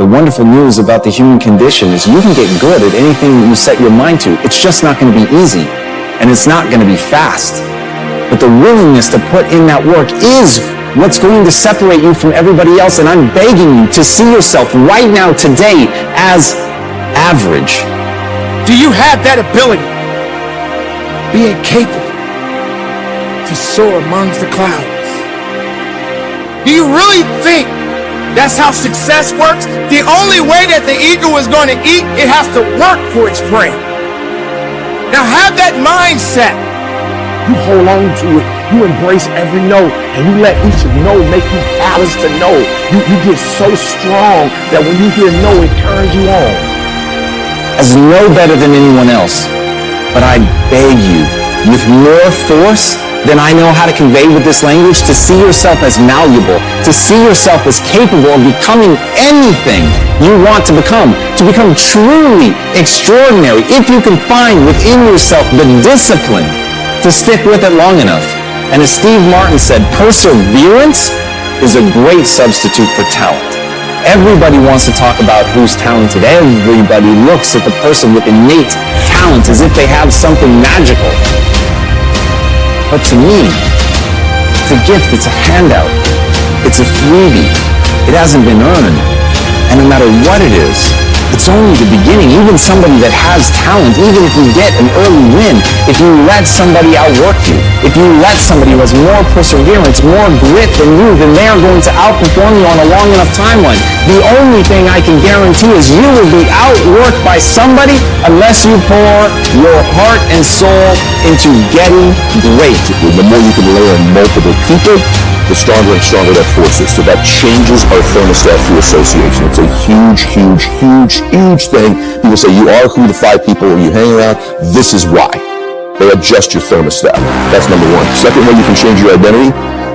The wonderful news about the human condition is you can get good at anything you set your mind to. It's just not going to be easy, and it's not going to be fast. But the willingness to put in that work is what's going to separate you from everybody else, and I'm begging you to see yourself right now, today, as average. Do you have that ability? Being capable to soar amongst the clouds? Do you really think that's how success works? The only way that the eagle is going to eat, it has to work for its prey. Now have that mindset. You hold on to it. You embrace every no, and you let each no make you balance the no. You get so strong that when you hear no, it turns you on. As no better than anyone else, but I beg you, with more force than I know how to convey with this language, to see yourself as malleable, to see yourself as capable of becoming anything you want to become truly extraordinary, if you can find within yourself the discipline to stick with it long enough. And as Steve Martin said, perseverance is a great substitute for talent. Everybody wants to talk about who's talented. Everybody looks at the person with innate talent as if they have something magical. But to me, it's a gift, it's a handout, it's a freebie. It hasn't been earned. And no matter what it is, it's only the beginning. Even somebody that has talent, even if you get an early win, if you let somebody outwork you, if you let somebody who has more perseverance, more grit than you, then they are going to outperform you on a long enough timeline. The only thing I can guarantee is you will be outworked by somebody unless you pour your heart and soul into getting great. The more you can layer in multiple people, the stronger and stronger that force is. So that changes our thermostat through association. It's a huge, huge, huge, huge thing. People say you are who the 5 people you hang around. This is why. They adjust your thermostat. That's number one. Second way you can change your identity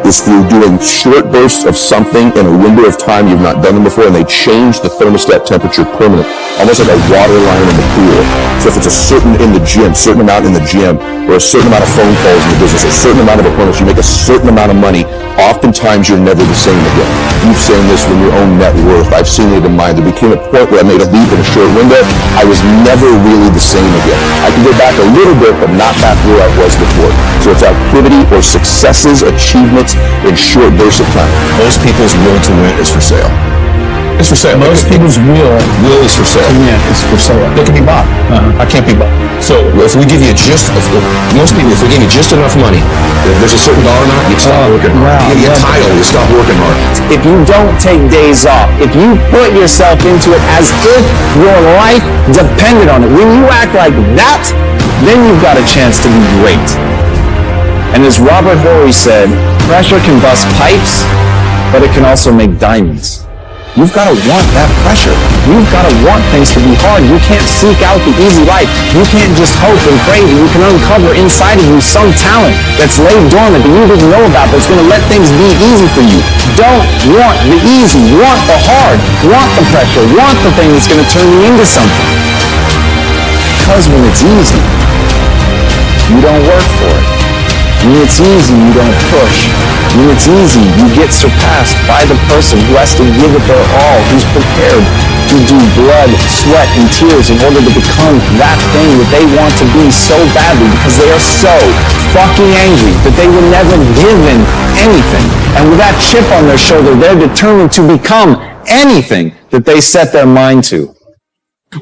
is through doing short bursts of something in a window of time you've not done them before, and they change the thermostat temperature permanently, almost like a water line in the pool. So if it's a certain amount in the gym, or a certain amount of phone calls in the business, or a certain amount of appointments, you make a certain amount of money, oftentimes you're never the same again. You've seen this with your own net worth. I've seen it in mine. There became a point where I made a leap in a short window. I was never really the same again. I can go back a little bit, but not back where I was before. So it's activity or successes, achievements in short bursts of time. Most people's will to win is for sale. It's for sale. Most people's will is for sale. To win is for sale. They can be bought. I can't be bought. So if we give you if we give you just enough money, if there's a certain dollar amount, you stop working hard. You give you a title, you stop working hard. If you don't take days off, if you put yourself into it as if your life depended on it, when you act like that, then you've got a chance to be great. And as Robert Horry said, pressure can bust pipes, but it can also make diamonds. You've got to want that pressure. You've got to want things to be hard. You can't seek out the easy life. You can't just hope and pray that you can uncover inside of you some talent that's laid dormant that you didn't know about that's going to let things be easy for you. Don't want the easy. Want the hard. Want the pressure. Want the thing that's going to turn you into something. Because when it's easy, you don't work for it. When it's easy, you don't push. When it's easy, you get surpassed by the person who has to give it their all, who's prepared to do blood, sweat, and tears in order to become that thing that they want to be so badly because they are so fucking angry that they were never given anything. And with that chip on their shoulder, they're determined to become anything that they set their mind to.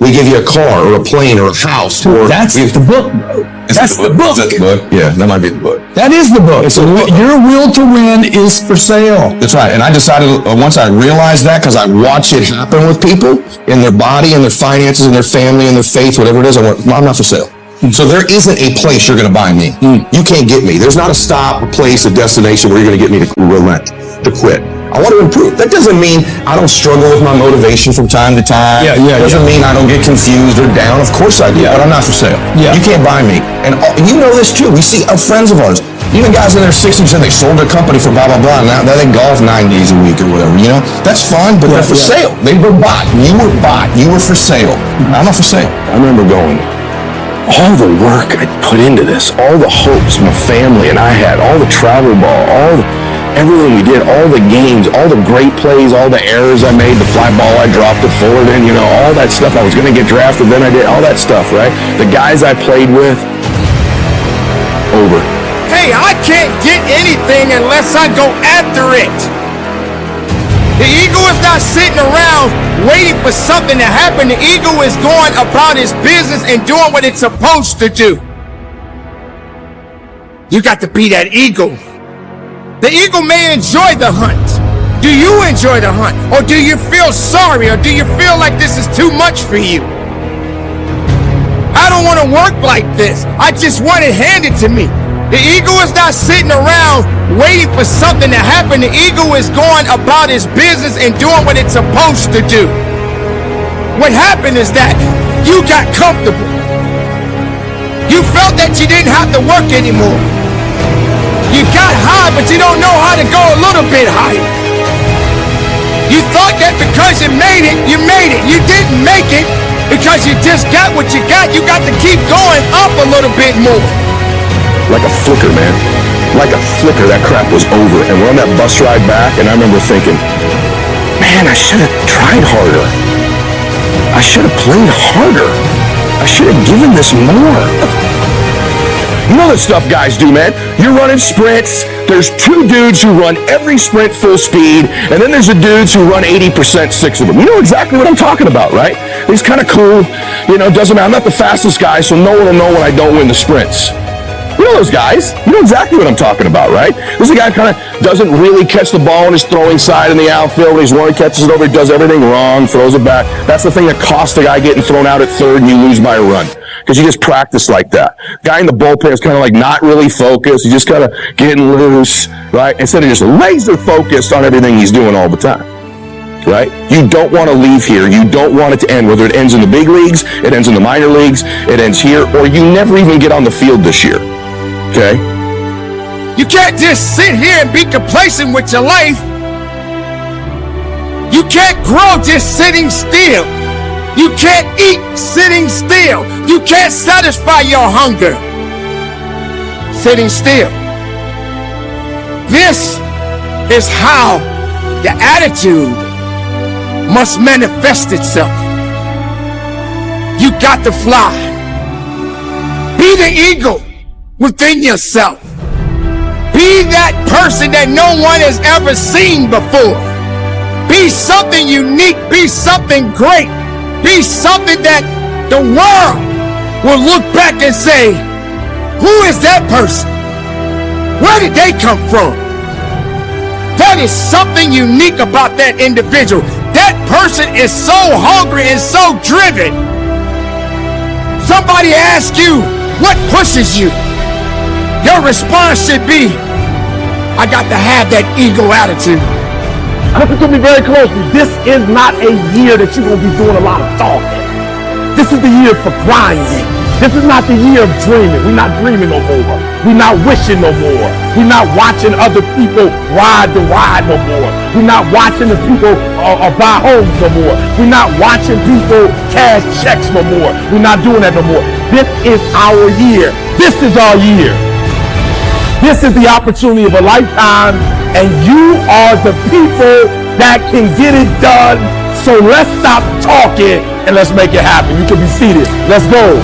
We give you a car or a plane or a house. Or that's the book, bro. That's the book. Is that the book? Yeah, that might be the book. That is the book. So your will to win is for sale. That's right. And I decided once I realized that, because I watch it happen with people in their body and their finances and their family and their faith, whatever it is, I went, I'm not for sale. So there isn't a place you're going to buy me. You can't get me. There's not a stop, a place, a destination where you're going to get me to relent, to quit. I want to improve. That doesn't mean I don't struggle with my motivation from time to time. Doesn't mean I don't get confused or down. Of course I do, but I'm not for sale. You can't buy me. And you know this too. We see friends of ours, even guys in their 60s, and they sold their company for blah, blah, blah. Now they golf 9 days a week or whatever. You know, that's fine, but they're for sale. They were bought. You were bought. You were for sale. I'm not for sale. I remember going, all the work I put into this, all the hopes my family and I had, all the travel ball, everything we did, all the games, all the great plays, all the errors I made, the fly ball I dropped at Fullerton, you know, all that stuff. I was going to get drafted, then I did all that stuff, right? The guys I played with, over. Hey, I can't get anything unless I go after it. The eagle is not sitting around waiting for something to happen. The eagle is going about its business and doing what it's supposed to do. You got to be that eagle. The eagle may enjoy the hunt. Do you enjoy the hunt? Or do you feel sorry? Or do you feel like this is too much for you? I don't want to work like this. I just want it handed to me. The eagle is not sitting around waiting for something to happen. The eagle is going about its business and doing what it's supposed to do. What happened is that you got comfortable. You felt that you didn't have to work anymore. You got high, but you don't know how to go a little bit higher. You thought that because you made it, you made it. You didn't make it because you just got what you got. You got to keep going up a little bit more. Like a flicker, man. Like a flicker, that crap was over. And we're on that bus ride back, and I remember thinking, man, I should have tried harder. I should have played harder. I should have given this more. You know the stuff guys do, man. You're running sprints. There's two dudes who run every sprint full speed, and then there's the dudes who run 80%, 6 of them. You know exactly what I'm talking about, right? It's kind of cool. You know, it doesn't matter. I'm not the fastest guy, so no one will know when I don't win the sprints. You know those guys. You know exactly what I'm talking about, right? This is a guy who kind of doesn't really catch the ball on his throwing side in the outfield. When he's running, catches it over, he does everything wrong, throws it back. That's the thing that costs the guy getting thrown out at third and you lose by a run. Because you just practice like that. Guy in the bullpen is kind of like not really focused. He's just kind of getting loose, right? Instead of just laser focused on everything he's doing all the time. Right? You don't want to leave here. You don't want it to end. Whether it ends in the big leagues, it ends in the minor leagues, it ends here, or you never even get on the field this year. Okay? You can't just sit here and be complacent with your life. You can't grow just sitting still. You can't eat sitting still. You can't satisfy your hunger sitting still. This is how the attitude must manifest itself. You got to fly. Be the eagle within yourself. Be that person that no one has ever seen before. Be something unique. Be something great. Be something that the world will look back and say, who is that person? Where did they come from? That is something unique about that individual. That person is so hungry and so driven. Somebody asks you, what pushes you? Your response should be, I got to have that ego attitude. Listen to me very closely. This is not a year that you're going to be doing a lot of talking. This is the year for grinding. This is not the year of dreaming. We're not dreaming no more. We're not wishing no more. We're not watching other people ride the ride no more. We're not watching the people buy homes no more. We're not watching people cash checks no more. We're not doing that no more. This is our year. This is our year. This is the opportunity of a lifetime, and you are the people that can get it done. So let's stop talking and let's make it happen. You can be seated. Let's go.